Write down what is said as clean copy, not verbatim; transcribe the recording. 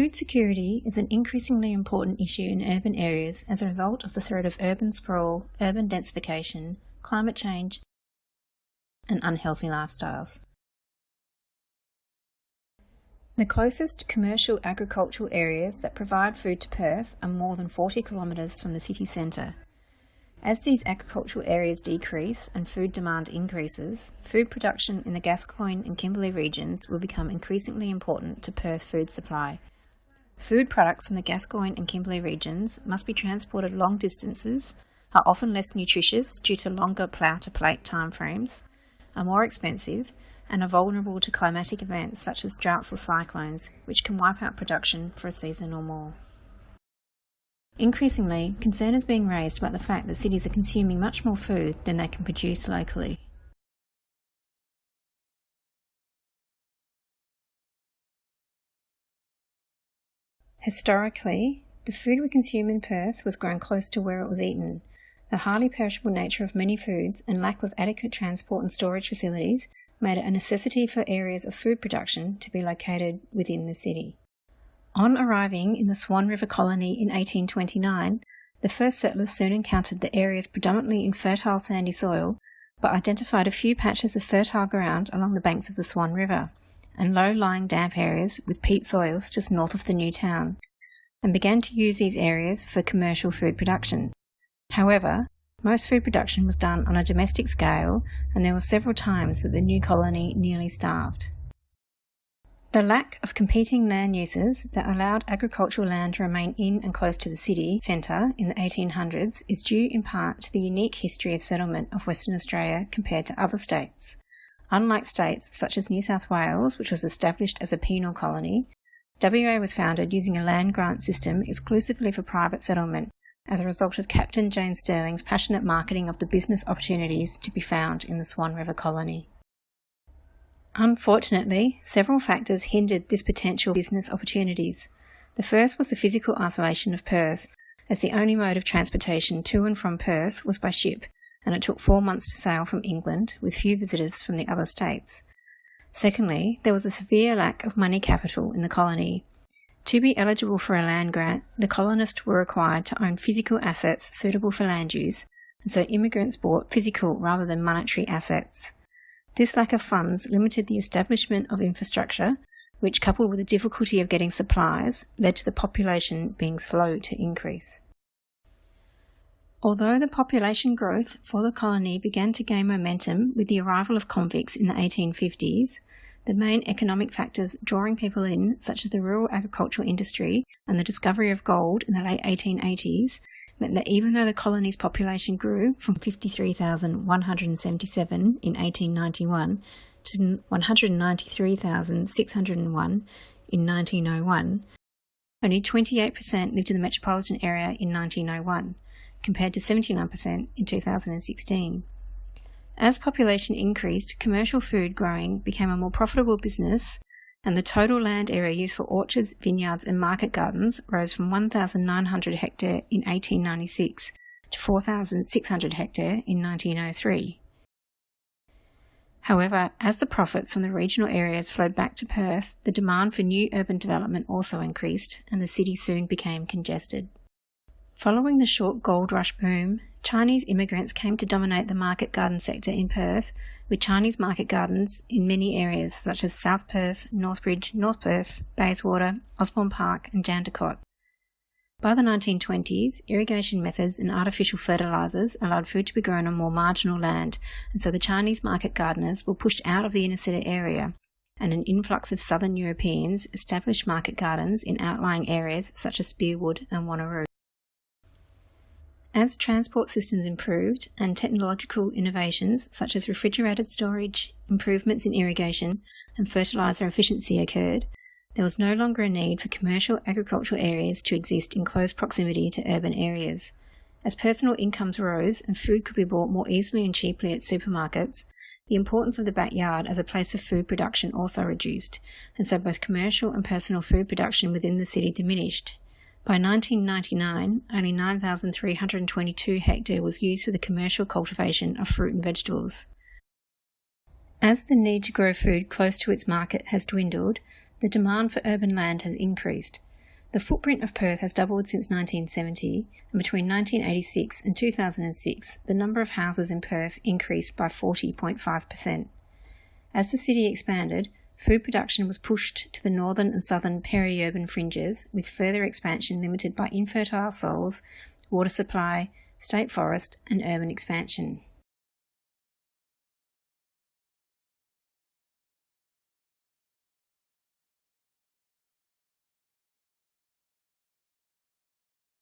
Food security is an increasingly important issue in urban areas as a result of the threat of urban sprawl, urban densification, climate change, and unhealthy lifestyles. The closest commercial agricultural areas that provide food to Perth are more than 40 kilometres from the city centre. As these agricultural areas decrease and food demand increases, food production in the Gascoyne and Kimberley regions will become increasingly important to Perth food supply. Food products from the Gascoyne and Kimberley regions must be transported long distances, are often less nutritious due to longer plough-to-plate timeframes, are more expensive, and are vulnerable to climatic events such as droughts or cyclones, which can wipe out production for a season or more. Increasingly, concern is being raised about the fact that cities are consuming much more food than they can produce locally. Historically, the food we consume in Perth was grown close to where it was eaten. The highly perishable nature of many foods and lack of adequate transport and storage facilities made it a necessity for areas of food production to be located within the city. On arriving in the Swan River colony in 1829, the first settlers soon encountered the areas predominantly in fertile sandy soil, but identified a few patches of fertile ground along the banks of the Swan River, and low-lying damp areas with peat soils just north of the new town, and began to use these areas for commercial food production. However, most food production was done on a domestic scale, and there were several times that the new colony nearly starved. The lack of competing land uses that allowed agricultural land to remain in and close to the city centre in the 1800s is due in part to the unique history of settlement of Western Australia compared to other states. Unlike states such as New South Wales, which was established as a penal colony, WA was founded using a land grant system exclusively for private settlement as a result of Captain James Stirling's passionate marketing of the business opportunities to be found in the Swan River colony. Unfortunately, several factors hindered this potential business opportunities. The first was the physical isolation of Perth, as the only mode of transportation to and from Perth was by ship, and it took 4 months to sail from England, with few visitors from the other states. Secondly, there was a severe lack of money capital in the colony. To be eligible for a land grant, the colonists were required to own physical assets suitable for land use, and so immigrants bought physical rather than monetary assets. This lack of funds limited the establishment of infrastructure, which, coupled with the difficulty of getting supplies, led to the population being slow to increase. Although the population growth for the colony began to gain momentum with the arrival of convicts in the 1850s, the main economic factors drawing people in, such as the rural agricultural industry and the discovery of gold in the late 1880s, meant that even though the colony's population grew from 53,177 in 1891 to 193,601 in 1901, only 28% lived in the metropolitan area in 1901, compared to 79% in 2016. As population increased, commercial food growing became a more profitable business, and the total land area used for orchards, vineyards and market gardens rose from 1,900 hectare in 1896 to 4,600 hectare in 1903. However, as the profits from the regional areas flowed back to Perth, the demand for new urban development also increased, and the city soon became congested. Following the short gold rush boom, Chinese immigrants came to dominate the market garden sector in Perth, with Chinese market gardens in many areas such as South Perth, Northbridge, North Perth, Bayswater, Osborne Park and Jandakot. By the 1920s, irrigation methods and artificial fertilisers allowed food to be grown on more marginal land, and so the Chinese market gardeners were pushed out of the inner city area, and an influx of southern Europeans established market gardens in outlying areas such as Spearwood and Wanneroo. As transport systems improved and technological innovations such as refrigerated storage, improvements in irrigation and fertiliser efficiency occurred, there was no longer a need for commercial agricultural areas to exist in close proximity to urban areas. As personal incomes rose and food could be bought more easily and cheaply at supermarkets, the importance of the backyard as a place of food production also reduced, and so both commercial and personal food production within the city diminished. By 1999, only 9,322 hectare was used for the commercial cultivation of fruit and vegetables. As the need to grow food close to its market has dwindled, the demand for urban land has increased. The footprint of Perth has doubled since 1970, and between 1986 and 2006, the number of houses in Perth increased by 40.5%. As the city expanded, food production was pushed to the northern and southern peri-urban fringes, with further expansion limited by infertile soils, water supply, state forest, and urban expansion.